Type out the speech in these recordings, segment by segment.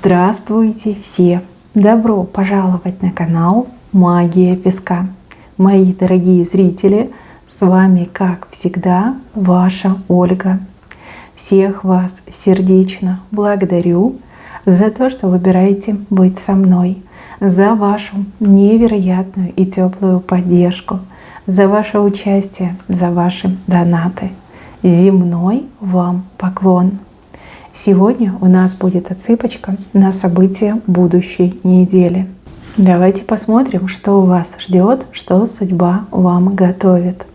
Здравствуйте все! Добро пожаловать на канал Магия Песка. Мои дорогие зрители, с вами, как всегда, ваша Ольга. Всех вас сердечно благодарю за то, что выбираете быть со мной, за вашу невероятную и теплую поддержку, за ваше участие, за ваши донаты. Земной вам поклон! Сегодня у нас будет отсыпочка на события будущей недели. Давайте посмотрим, что вас ждет, что судьба вам готовит.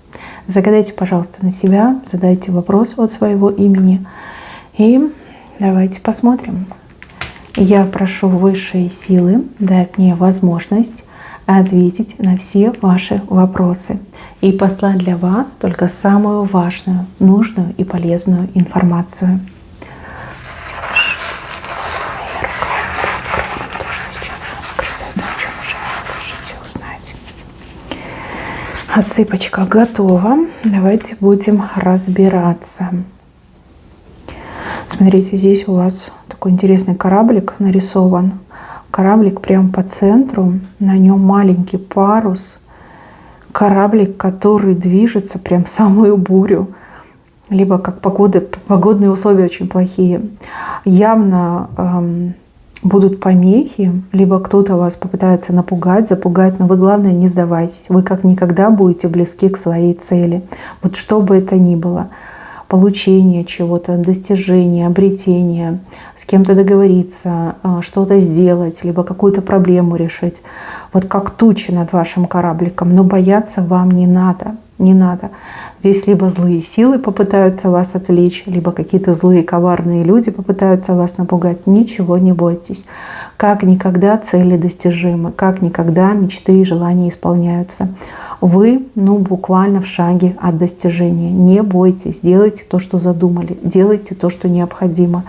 Загадайте, пожалуйста, на себя, задайте вопрос от своего имени. И давайте посмотрим. Я прошу высшие силы дать мне возможность ответить на все ваши вопросы и послать для вас только самую важную, нужную и полезную информацию. Отсыпочка готова. Давайте будем разбираться. Смотрите, здесь у вас такой интересный кораблик нарисован. Кораблик прямо по центру. На нем маленький парус. Кораблик, который движется прям в самую бурю. Либо как погодные условия очень плохие. Явно будут помехи, либо кто-то вас попытается напугать, запугать, но вы, главное, не сдавайтесь. Вы как никогда будете близки к своей цели. Вот что бы это ни было. Получение чего-то, достижение, обретение, с кем-то договориться, что-то сделать, либо какую-то проблему решить. Вот как тучи над вашим корабликом. Но бояться вам не надо. Не надо. Здесь либо злые силы попытаются вас отвлечь, либо какие-то злые коварные люди попытаются вас напугать. Ничего не бойтесь. Как никогда цели достижимы, как никогда мечты и желания исполняются. Вы, буквально в шаге от достижения. Не бойтесь, делайте то, что задумали, делайте то, что необходимо.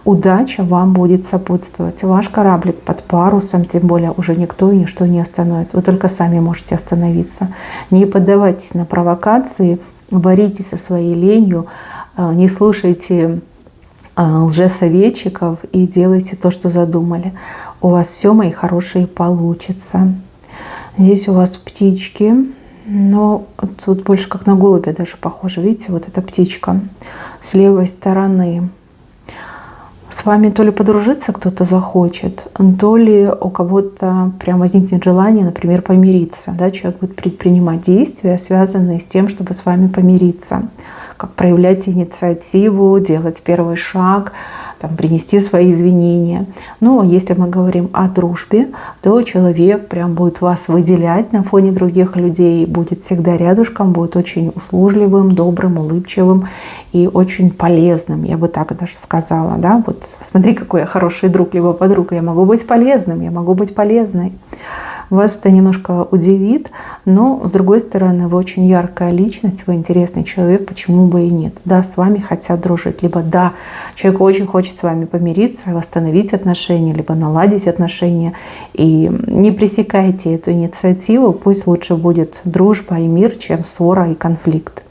Удача вам будет сопутствовать. Ваш кораблик под парусом, тем более, уже никто и ничто не остановит. Вы только сами можете остановиться. Не поддавайтесь на провокации, боритесь со своей ленью, не слушайте лжесоветчиков и делайте то, что задумали. У вас все, мои хорошие, получится. Здесь у вас птички, но тут больше как на голубя даже похоже. Видите, вот эта птичка с левой стороны. С вами то ли подружиться кто-то захочет, то ли у кого-то прям возникнет желание, например, помириться. Да? Человек будет предпринимать действия, связанные с тем, чтобы с вами помириться. Как проявлять инициативу, делать первый шаг, принести свои извинения. Но если мы говорим о дружбе, то человек прям будет вас выделять на фоне других людей, будет всегда рядышком, будет очень услужливым, добрым, улыбчивым и очень полезным, я бы так даже сказала. Да? Вот смотри, какой я хороший друг, либо подруга, я могу быть полезным, я могу быть полезной. Вас это немножко удивит, но с другой стороны, вы очень яркая личность, вы интересный человек, почему бы и нет. Да, с вами хотят дружить, либо да, человек очень хочет с вами помириться, восстановить отношения, либо наладить отношения. И не пресекайте эту инициативу, пусть лучше будет дружба и мир, чем ссора и конфликт.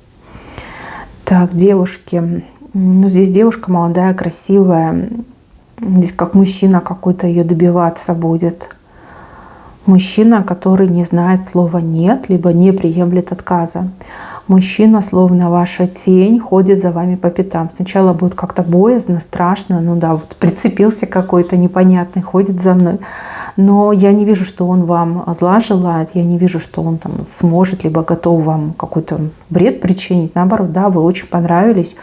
Так, девушки. Здесь девушка молодая, красивая. Здесь как мужчина какой-то ее добиваться будет. Мужчина, который не знает слова «нет», либо не приемлет отказа. Мужчина, словно ваша тень, ходит за вами по пятам. Сначала будет как-то боязно, страшно. Вот прицепился какой-то непонятный, ходит за мной. Но я не вижу, что он вам зла желает. Я не вижу, что он сможет, либо готов вам какой-то вред причинить. Наоборот, да, вы очень понравились.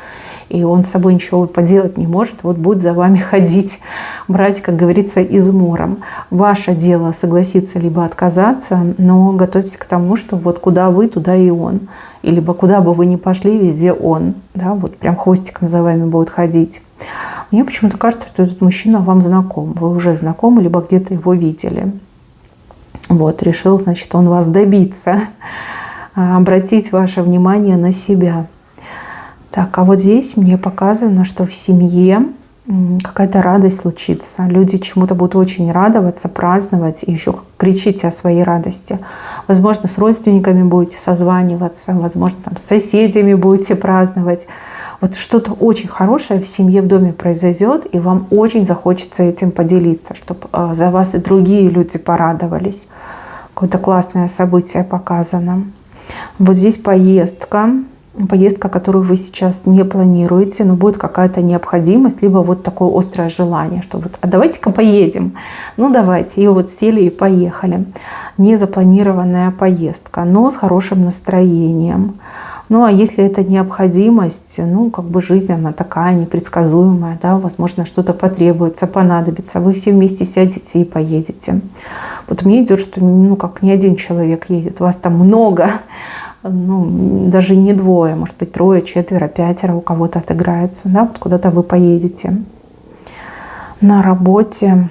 И он с собой ничего поделать не может, будет за вами ходить, брать, как говорится, измором. Ваше дело согласиться либо отказаться, но готовьтесь к тому, что куда вы, туда и он. И либо куда бы вы ни пошли, везде он. Да, прям хвостик за вами будет ходить. Мне почему-то кажется, что этот мужчина вам знаком. Вы уже знакомы, либо где-то его видели. Решил, значит, он вас добиться, обратить ваше внимание на себя. Так, а здесь мне показано, что в семье какая-то радость случится. Люди чему-то будут очень радоваться, праздновать и еще кричите о своей радости. Возможно, с родственниками будете созваниваться, возможно, там, с соседями будете праздновать. Вот что-то очень хорошее в семье, в доме произойдет, и вам очень захочется этим поделиться, чтобы за вас и другие люди порадовались. Какое-то классное событие показано. Вот здесь поездка, которую вы сейчас не планируете, но будет какая-то необходимость, либо вот такое острое желание, что вот, а давайте-ка поедем. Ну давайте, и вот сели и поехали. Незапланированная поездка, но с хорошим настроением. Ну а если это необходимость, ну как бы жизнь она такая непредсказуемая, да, возможно что-то потребуется, понадобится, вы все вместе сядете и поедете. Вот мне идет, что ну как не один человек едет, вас там много, ну, даже не двое, может быть 3, 4, 5 у кого-то отыграется, да, вот куда-то вы поедете. На работе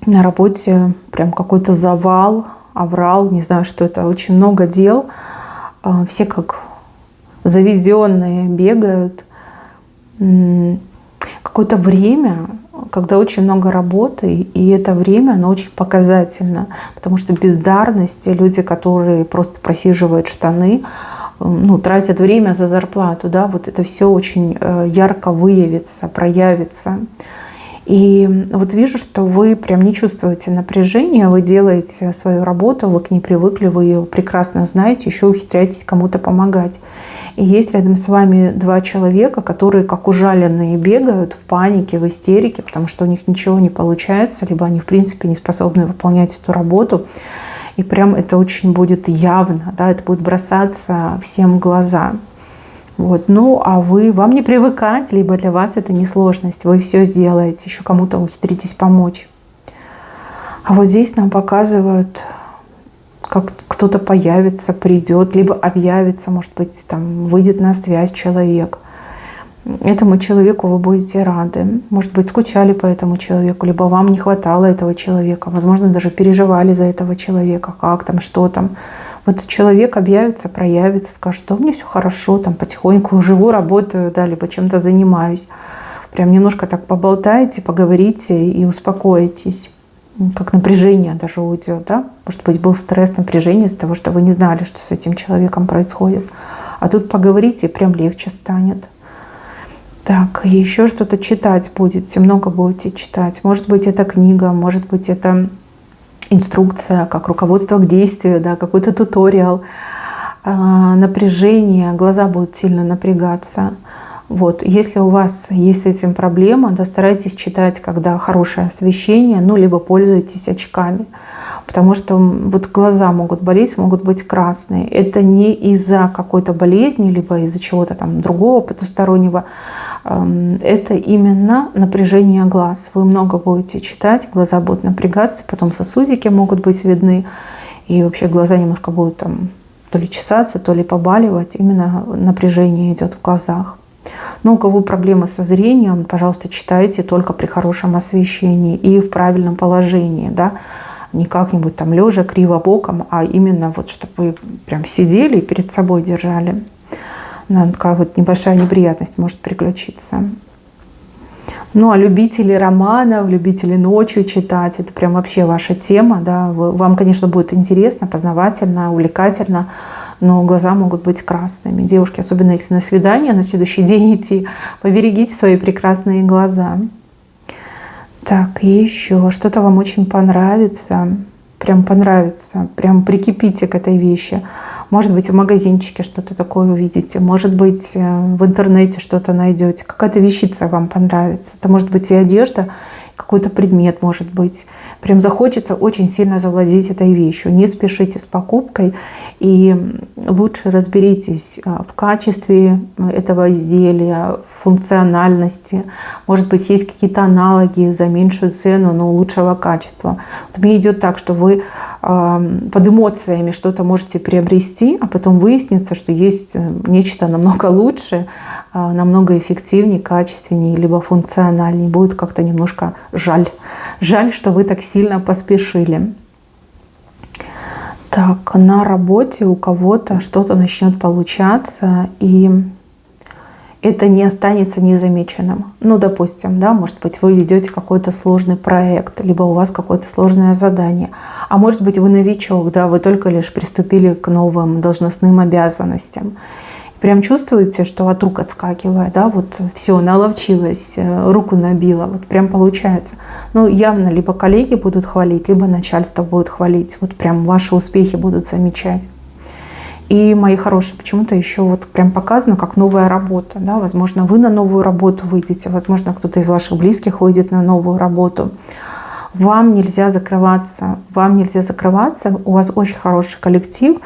прям какой-то завал, аврал, не знаю, что это, очень много дел. Все как заведенные бегают. Какое-то время, когда очень много работы, и это время, оно очень показательно, потому что бездарность, люди, которые просто просиживают штаны, ну, тратят время за зарплату, да, вот это все очень ярко выявится, проявится. И вот вижу, что вы прям не чувствуете напряжения, вы делаете свою работу, вы к ней привыкли, вы ее прекрасно знаете, еще ухитряетесь кому-то помогать. И есть рядом с вами 2 человека, которые как ужаленные бегают в панике, в истерике, потому что у них ничего не получается, либо они в принципе не способны выполнять эту работу. И прям это очень будет явно, да, это будет бросаться всем в глаза. Вот. Ну, а вам не привыкать, либо для вас это не сложность, вы все сделаете, еще кому-то ухитритесь помочь. А вот здесь нам показывают, как кто-то появится, придет, либо объявится, может быть, там выйдет на связь человек. Этому человеку вы будете рады. Может быть, скучали по этому человеку, либо вам не хватало этого человека. Возможно, даже переживали за этого человека, как там, что там. Вот человек объявится, проявится, скажет, что у меня все хорошо, там потихоньку живу, работаю, да, либо чем-то занимаюсь. Прям немножко так поболтаете, поговорите и успокоитесь. Как напряжение даже уйдет, да? Может быть, был стресс, напряжение из-за того, что вы не знали, что с этим человеком происходит. А тут поговорите, и прям легче станет. Так, еще что-то читать будете, много будете читать. Может быть, это книга, может быть, это инструкция, как руководство к действию, да, какой-то туториал. Напряжение, глаза будут сильно напрягаться. Вот. Если у вас есть с этим проблема, да, старайтесь читать, когда хорошее освещение, ну, либо пользуйтесь очками. Потому что вот глаза могут болеть, могут быть красные. Это не из-за какой-то болезни, либо из-за чего-то там другого потустороннего. Это именно напряжение глаз. Вы много будете читать, глаза будут напрягаться, потом сосудики могут быть видны. И вообще глаза немножко будут там то ли чесаться, то ли побаливать. Именно напряжение идет в глазах. Но у кого проблемы со зрением, пожалуйста, читайте только при хорошем освещении и в правильном положении, да, не как-нибудь там лежа, криво боком, а именно вот, чтобы вы прям сидели и перед собой держали. Такая вот небольшая неприятность может приключиться. Ну, а любители романов, любители ночью читать, это прям вообще ваша тема, да. Вам, конечно, будет интересно, познавательно, увлекательно, но глаза могут быть красными. Девушки, особенно если на свидание, на следующий день идти, поберегите свои прекрасные глаза. Так, еще что-то вам очень понравится, прям прикипите к этой вещи. Может быть, в магазинчике что-то такое увидите, может быть, в интернете что-то найдете, какая-то вещица вам понравится. Это может быть и одежда, какой-то предмет, может быть. Прям захочется очень сильно завладеть этой вещью. Не спешите с покупкой и лучше разберитесь в качестве этого изделия, в функциональности. Может быть, есть какие-то аналоги за меньшую цену, но лучшего качества. Вот мне идет так, что вы под эмоциями что-то можете приобрести, а потом выяснится, что есть нечто намного лучше, намного эффективнее, качественнее, либо функциональнее. Будет как-то немножко жаль. Жаль, что вы так сильно поспешили. Так, на работе у кого-то что-то начнет получаться, и это не останется незамеченным. Ну, допустим, да, может быть, вы ведете какой-то сложный проект, либо у вас какое-то сложное задание, а может быть, вы новичок, да, вы только лишь приступили к новым должностным обязанностям. Прям чувствуете, что от рук отскакивает, да, вот все, наловчилась, руку набила, вот прям получается. Ну, явно либо коллеги будут хвалить, либо начальство будет хвалить, вот прям ваши успехи будут замечать. И, мои хорошие, почему-то еще вот прям показано, как новая работа. Да? Возможно, вы на новую работу выйдете, возможно, кто-то из ваших близких выйдет на новую работу. Вам нельзя закрываться, у вас очень хороший коллектив,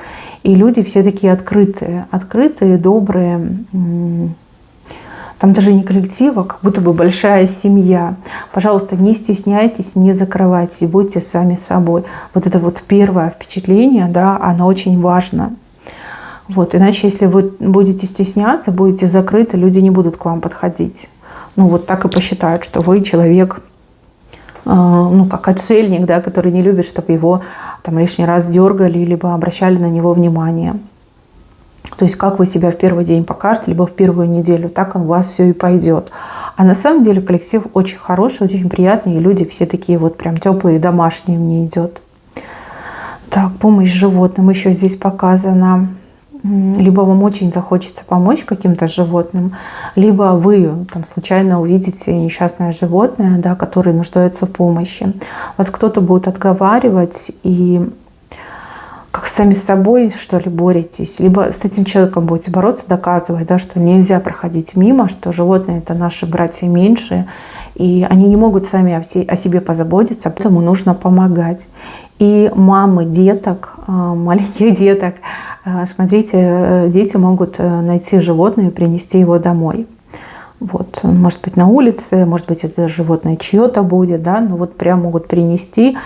и люди все такие открытые, добрые. Там даже не коллектив, а как будто бы большая семья. Пожалуйста, не стесняйтесь, не закрывайтесь, будьте сами собой. Вот это вот первое впечатление, да, оно очень важно. Вот, иначе, если вы будете стесняться, будете закрыты, люди не будут к вам подходить. Ну, вот так и посчитают, что вы человек, ну, как отшельник, да, который не любит, чтобы его там лишний раз дергали, либо обращали на него внимание. То есть, как вы себя в первый день покажете, либо в первую неделю, так у вас все и пойдет. А на самом деле коллектив очень хороший, очень приятный, и люди все такие вот прям теплые, домашние мне идет. Так, помощь животным еще здесь показана. Либо вам очень захочется помочь каким-то животным, либо вы там случайно увидите несчастное животное, да, которое нуждается в помощи. Вас кто-то будет отговаривать, и как сами с собой, что ли, боретесь. Либо с этим человеком будете бороться, доказывать, да, что нельзя проходить мимо, что животные — это наши братья меньшие, и они не могут сами о себе позаботиться, поэтому нужно помогать. И мамы деток, маленьких деток, смотрите, дети могут найти животное и принести его домой. Вот, может быть, на улице, может быть, это животное чье-то будет, да, но вот прям могут принести,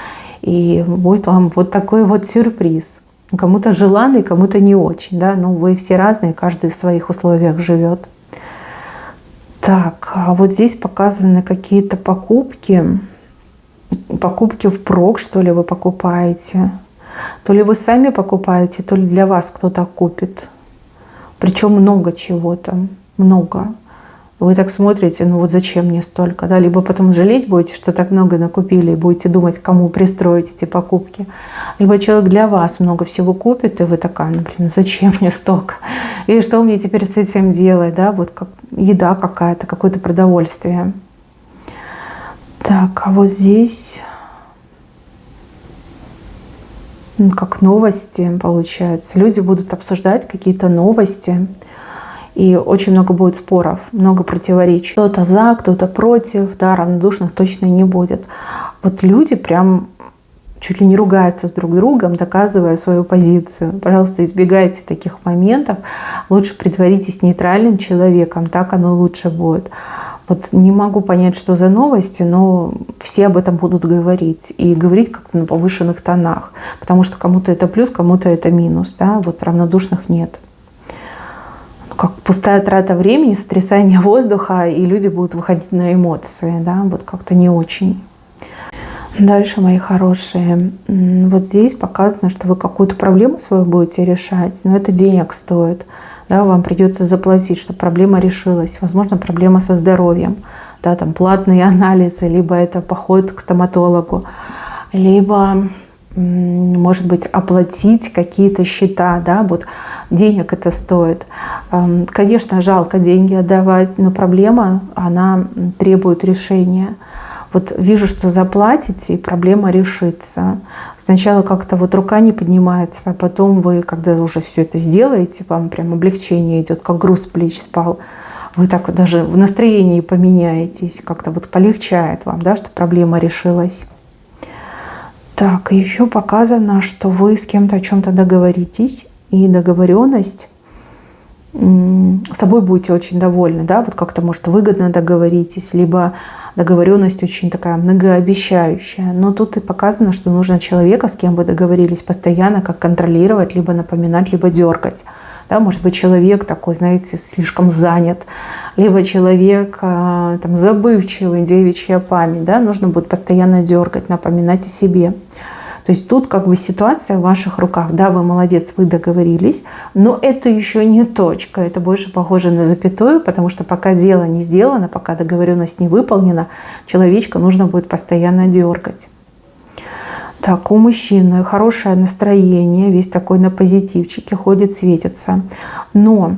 и будет вам вот такой вот сюрприз. Кому-то желанный, кому-то не очень, да, но вы все разные, каждый в своих условиях живет. Так, а вот здесь показаны какие-то покупки впрок, что ли, вы покупаете. То ли вы сами покупаете, то ли для вас кто-то купит. Причем много чего-то, много. Вы так смотрите, ну вот зачем мне столько, да? Либо потом жалеть будете, что так много накупили, и будете думать, кому пристроить эти покупки. Либо человек для вас много всего купит, и вы такая, ну блин, зачем мне столько? И что мне теперь с этим делать, да? Вот как еда какая-то, какое-то продовольствие. Так, а вот здесь как новости получается. Люди будут обсуждать какие-то новости, и очень много будет споров, много противоречий. Кто-то за, кто-то против, да, равнодушных точно не будет. Вот люди прям чуть ли не ругаются с друг другом, доказывая свою позицию. Пожалуйста, избегайте таких моментов. Лучше притворитесь нейтральным человеком, так оно лучше будет. Вот не могу понять, что за новости, но все об этом будут говорить. И говорить как-то на повышенных тонах. Потому что кому-то это плюс, кому-то это минус. Да? Вот равнодушных нет. Как пустая трата времени, сотрясание воздуха, и люди будут выходить на эмоции. Да? Вот как-то не очень. Дальше, мои хорошие, вот здесь показано, что вы какую-то проблему свою будете решать, но это денег стоит. Да, вам придется заплатить, чтобы проблема решилась. Возможно, проблема со здоровьем, да, там платные анализы, либо это поход к стоматологу, либо, может быть, оплатить какие-то счета, да, вот денег это стоит. Конечно, жалко деньги отдавать, но проблема, она требует решения. Вот вижу, что заплатите, и проблема решится. Сначала как-то вот рука не поднимается, а потом вы, когда уже все это сделаете, вам прям облегчение идет, как груз с плеч спал. Вы так вот даже в настроении поменяетесь, как-то вот полегчает вам, да, что проблема решилась. Так, еще показано, что вы с кем-то о чем-то договоритесь, и договоренность собой будете очень довольны, да, вот как-то, может, выгодно договоритесь, либо договоренность очень такая многообещающая. Но тут и показано, что нужно человека, с кем вы договорились, постоянно как контролировать, либо напоминать, либо дергать. Да, может быть, человек такой, знаете, слишком занят, либо человек там, забывчивый, девичья память, да, нужно будет постоянно дергать, напоминать о себе. То То есть тут как бы ситуация в ваших руках. Да, вы молодец, вы договорились, но это еще не точка. Это больше похоже на запятую, потому что пока дело не сделано, пока договоренность не выполнена, человечка нужно будет постоянно дергать. Так, у мужчины хорошее настроение, весь такой на позитивчике, ходит, светится. Но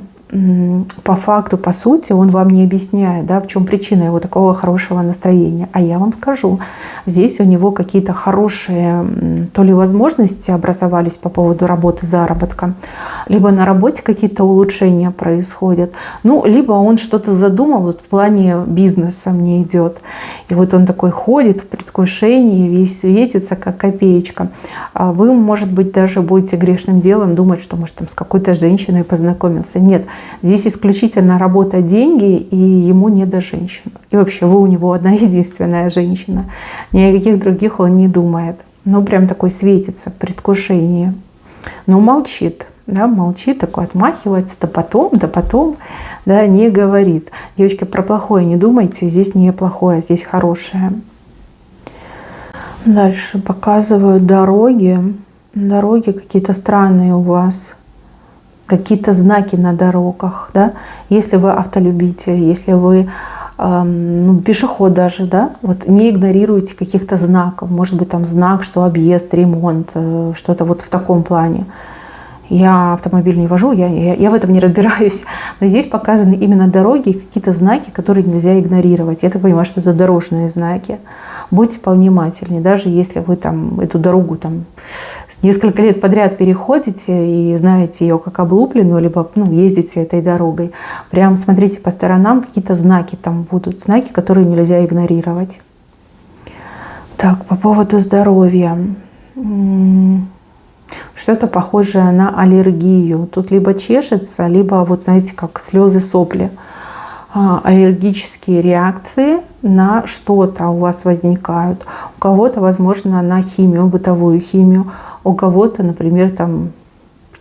по факту, по сути, он вам не объясняет, да, в чем причина его такого хорошего настроения. А я вам скажу, здесь у него какие-то хорошие то ли возможности образовались по поводу работы, заработка, либо на работе какие-то улучшения происходят, ну, либо он что-то задумал, вот в плане бизнеса мне идет. И вот он такой ходит в предвкушении, весь светится, как копеечка. А вы, может быть, даже будете грешным делом думать, что, может, там с какой-то женщиной познакомился. Нет. Здесь исключительно работа, деньги, и ему не до женщин. И вообще вы у него одна единственная женщина. Ни о каких других он не думает. Ну, прям такой светится в предвкушении. Но молчит, да, молчит, такой отмахивается, да потом, да, не говорит. Девочки, про плохое не думайте, здесь не плохое, здесь хорошее. Дальше показывают дороги. Дороги какие-то странные у вас. Какие-то знаки на дорогах, да, если вы автолюбитель, если вы пешеход даже, да, вот не игнорируйте каких-то знаков, может быть там знак, что объезд, ремонт, что-то вот в таком плане. Я автомобиль не вожу, я в этом не разбираюсь, но здесь показаны именно дороги и какие-то знаки, которые нельзя игнорировать. Я так понимаю, что это дорожные знаки. Будьте повнимательнее, даже если вы там эту дорогу там несколько лет подряд переходите и знаете ее как облупленную, либо ездите этой дорогой. Прям смотрите по сторонам, какие-то знаки там будут, знаки, которые нельзя игнорировать. Так, по поводу здоровья. Что-то похожее на аллергию. Тут либо чешется, либо, вот знаете, как слезы, сопли. Аллергические реакции на что-то у вас возникают. У кого-то, возможно, на химию, бытовую химию. У кого-то, например, там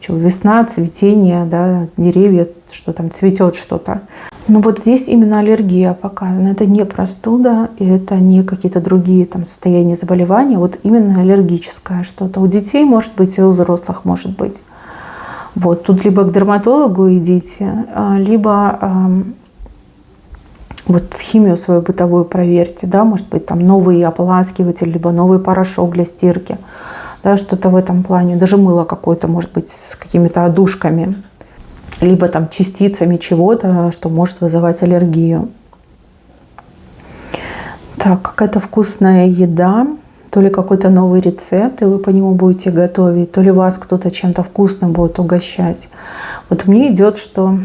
весна, цветение, да, деревья, что там цветет что-то. Но вот здесь именно аллергия показана. Это не простуда, и это не какие-то другие там состояния заболевания. Вот именно аллергическое что-то. У детей может быть, и у взрослых может быть. Вот тут либо к дерматологу идите, либо вот химию свою бытовую проверьте, да, может быть там новый ополаскиватель, либо новый порошок для стирки, да, что-то в этом плане. Даже мыло какое-то, может быть, с какими-то одушками, либо там частицами чего-то, что может вызывать аллергию. Так, какая-то вкусная еда, то ли какой-то новый рецепт, и вы по нему будете готовить, то ли вас кто-то чем-то вкусным будет угощать. Вот мне идет, что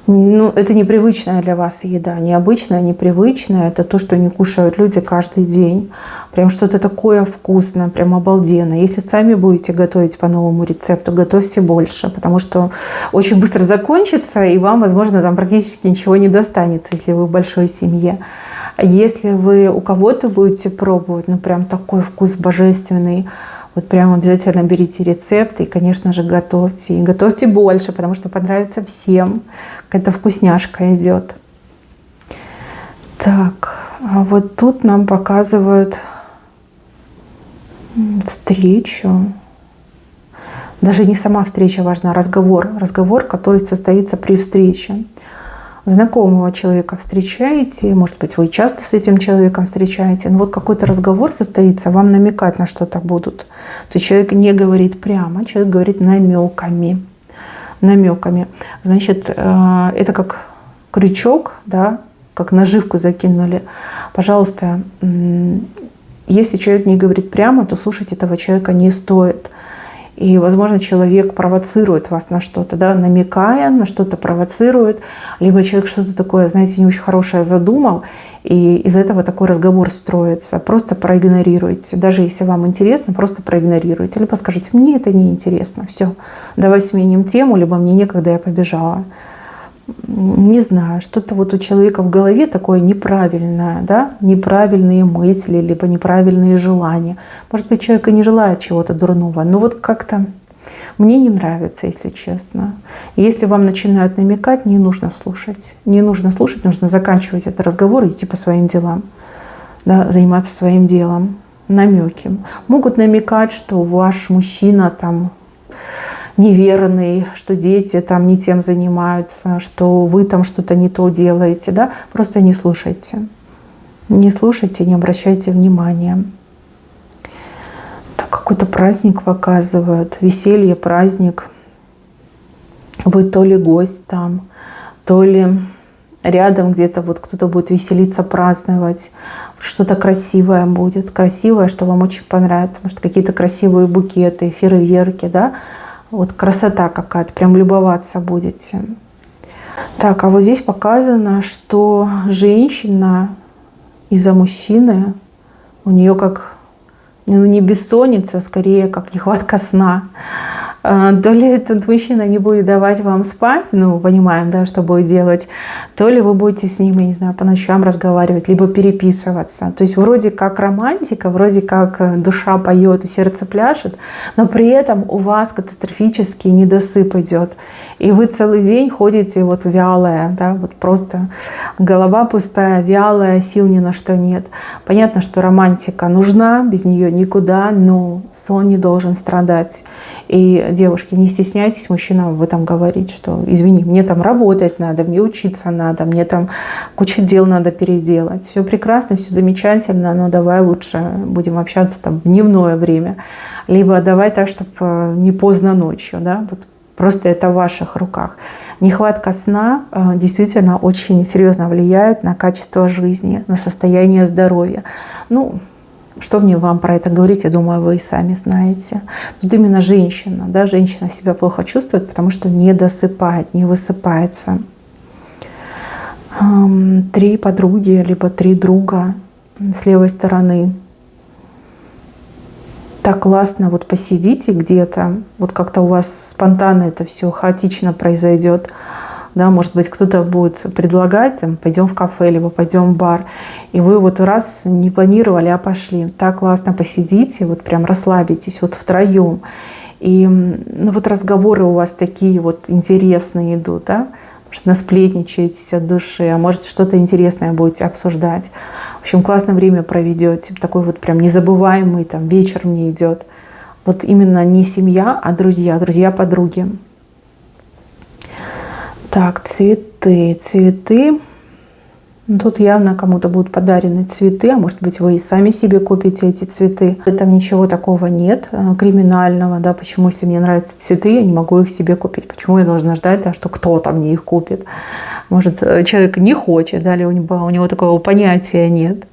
это непривычная для вас еда, необычная, непривычная. Это то, что не кушают люди каждый день. Прям что-то такое вкусное, прям обалденно. Если сами будете готовить по новому рецепту, готовьте больше, потому что очень быстро закончится, и вам, возможно, там практически ничего не достанется, если вы в большой семье. Если вы у кого-то будете пробовать, прям такой вкус божественный, вот прям обязательно берите рецепт и, конечно же, готовьте. И готовьте больше, потому что понравится всем. Какая-то вкусняшка идет. Так, а вот тут нам показывают встречу. Даже не сама встреча важна, а разговор. Разговор, который состоится при встрече. Знакомого человека встречаете, может быть, вы часто с этим человеком встречаете, но вот какой-то разговор состоится, вам намекать на что-то будут. То есть человек не говорит прямо, человек говорит намеками. Намеками. Значит, это как крючок, да, как наживку закинули. Пожалуйста, если человек не говорит прямо, то слушать этого человека не стоит. И, возможно, человек провоцирует вас на что-то, да, намекая на что-то, провоцирует. Либо человек что-то такое, знаете, не очень хорошее задумал, и из этого такой разговор строится. Просто проигнорируйте. Даже если вам интересно, просто проигнорируйте. Либо скажите: мне это не интересно, все, давай сменим тему, либо мне некогда, я побежала. Не знаю, что-то вот у человека в голове такое неправильное, да, неправильные мысли, либо неправильные желания. Может быть, человек и не желает чего-то дурного, но вот как-то мне не нравится, если честно. И если вам начинают намекать, не нужно слушать. Не нужно слушать, нужно заканчивать этот разговор и идти по своим делам, да, заниматься своим делом. намеки. Могут намекать, что ваш мужчина там неверный, что дети там не тем занимаются, что вы там что-то не то делаете, да, просто не слушайте. Не слушайте, не обращайте внимания. Так, какой-то праздник показывают, веселье, праздник. Вы то ли гость там, то ли рядом где-то вот кто-то будет веселиться, праздновать. Что-то красивое будет, красивое, что вам очень понравится. Может, какие-то красивые букеты, фейерверки, да. Вот красота какая-то, прям любоваться будете. Так, а вот здесь показано, что женщина из-за мужчины, у нее как, ну, не бессонница, скорее как нехватка сна. То ли этот мужчина не будет давать вам спать, ну, понимаем, да, что будет делать, то ли вы будете с ним, я не знаю, по ночам разговаривать, либо переписываться. То есть вроде как романтика, вроде как душа поет и сердце пляшет, но при этом у вас катастрофический недосып идет. И вы целый день ходите вот вялая, да, вот просто голова пустая, вялая, сил ни на что нет. Понятно, что романтика нужна, без нее никуда, но сон не должен страдать. И, девушки, не стесняйтесь мужчинам об этом говорить, что, извини, мне там работать надо, мне учиться надо, мне там кучу дел надо переделать. Все прекрасно, все замечательно, но давай лучше будем общаться там в дневное время. Либо давай так, чтобы не поздно ночью, да, вот просто это в ваших руках. Нехватка сна действительно очень серьезно влияет на качество жизни, на состояние здоровья. Ну, что мне вам про это говорить, я думаю, вы и сами знаете. Тут именно женщина, да, женщина себя плохо чувствует, потому что не досыпает, не высыпается. 3 подруги, либо 3 друга с левой стороны. Так классно, вот посидите где-то, вот как-то у вас спонтанно это все хаотично произойдет. Да, может быть, кто-то будет предлагать, там, пойдем в кафе, либо пойдем в бар. И вы вот раз не планировали, а пошли. Так классно посидите, вот прям расслабитесь, вот втроем. И ну, вот разговоры у вас такие вот интересные идут, да? Может, насплетничаетесь от души, а может, что-то интересное будете обсуждать. В общем, классное время проведете. Такой вот прям незабываемый там вечер мне идет. Вот именно не семья, а друзья, друзья-подруги. Так, цветы. Тут явно кому-то будут подарены цветы, а может быть, вы и сами себе купите эти цветы. Там ничего такого нет криминального, да, почему, если мне нравятся цветы, я не могу их себе купить, почему я должна ждать, да, что кто-то мне их купит. Может, человек не хочет, да, или у него такого понятия нет.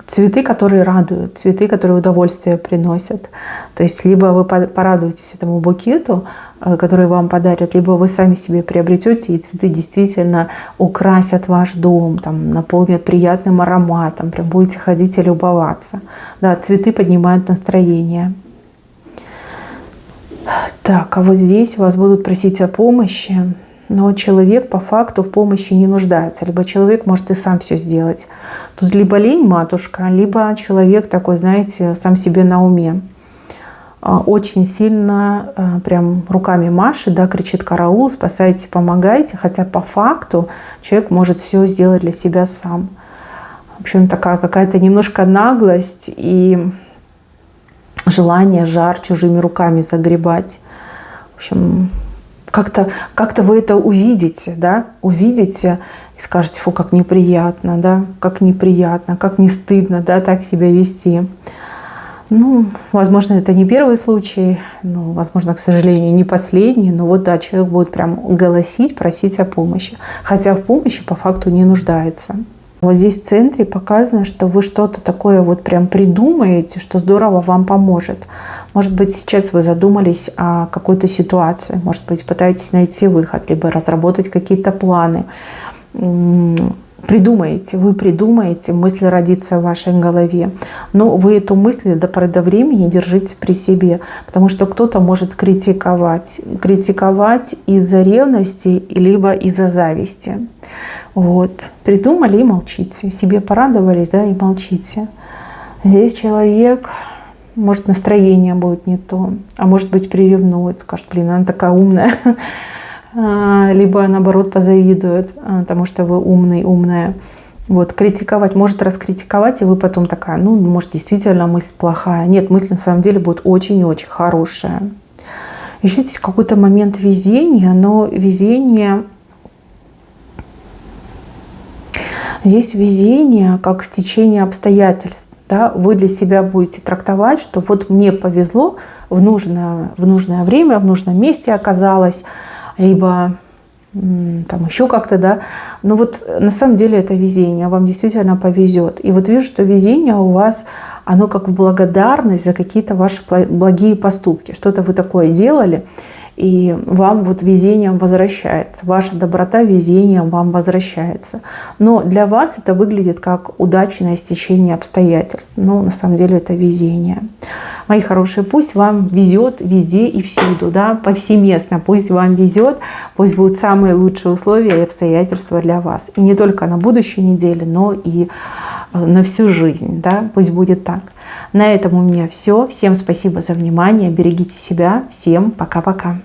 Цветы, которые радуют, цветы, которые удовольствие приносят. То есть либо вы порадуетесь этому букету, который вам подарят, либо вы сами себе приобретете, и цветы действительно украсят ваш дом, там, наполнят приятным ароматом, прям будете ходить и любоваться. Да, цветы поднимают настроение. Так, а вот здесь вас будут просить о помощи, но человек по факту в помощи не нуждается. Либо человек может и сам все сделать. Тут либо лень матушка, либо человек такой, знаете, сам себе на уме. Очень сильно прям руками машет, да, кричит караул, спасайте, помогайте. Хотя по факту человек может все сделать для себя сам. В общем, такая какая-то немножко наглость и желание жар чужими руками загребать. В общем, как-то вы это увидите, да, увидите и скажете: фу, как неприятно, да, как неприятно, как не стыдно, да, так себя вести. Ну, возможно, это не первый случай, но, возможно, к сожалению, не последний, но вот, да, человек будет прям голосить, просить о помощи, хотя в помощи по факту не нуждается. Вот здесь в центре показано, что вы что-то такое вот прям придумаете, что здорово вам поможет. Может быть, сейчас вы задумались о какой-то ситуации, может быть, пытаетесь найти выход, либо разработать какие-то планы. Вы придумаете, мысль родится в вашей голове, но вы эту мысль до поры до времени держите при себе, потому что кто-то может критиковать из-за ревности, либо из-за зависти. Вот. Придумали и молчите. Себе порадовались, да, и молчите. Здесь человек, может, настроение будет не то, а может быть, приревнует, скажет: блин, она такая умная. Либо, наоборот, позавидует, потому что вы умный, умная. Вот, критиковать, может раскритиковать, и вы потом такая, ну, может, действительно мысль плохая. Нет, мысль на самом деле будет очень и очень хорошая. Еще здесь какой-то момент везения, но везение... Здесь везение как стечение обстоятельств. Да? Вы для себя будете трактовать, что вот мне повезло, в нужное время, в нужном месте оказалось, либо там еще как-то, да. Но вот на самом деле это везение, вам действительно повезет. И вот вижу, что везение у вас, оно как в благодарность за какие-то ваши благие поступки. Что-то вы такое делали, и вам вот везением возвращается. Ваша доброта везением вам возвращается. Но для вас это выглядит как удачное стечение обстоятельств. Но на самом деле это везение. Мои хорошие, пусть вам везет везде и всюду, да, повсеместно. Пусть вам везет, пусть будут самые лучшие условия и обстоятельства для вас. И не только на будущей неделе, но и на всю жизнь, да, пусть будет так. На этом у меня все. Всем спасибо за внимание. Берегите себя. Всем пока-пока.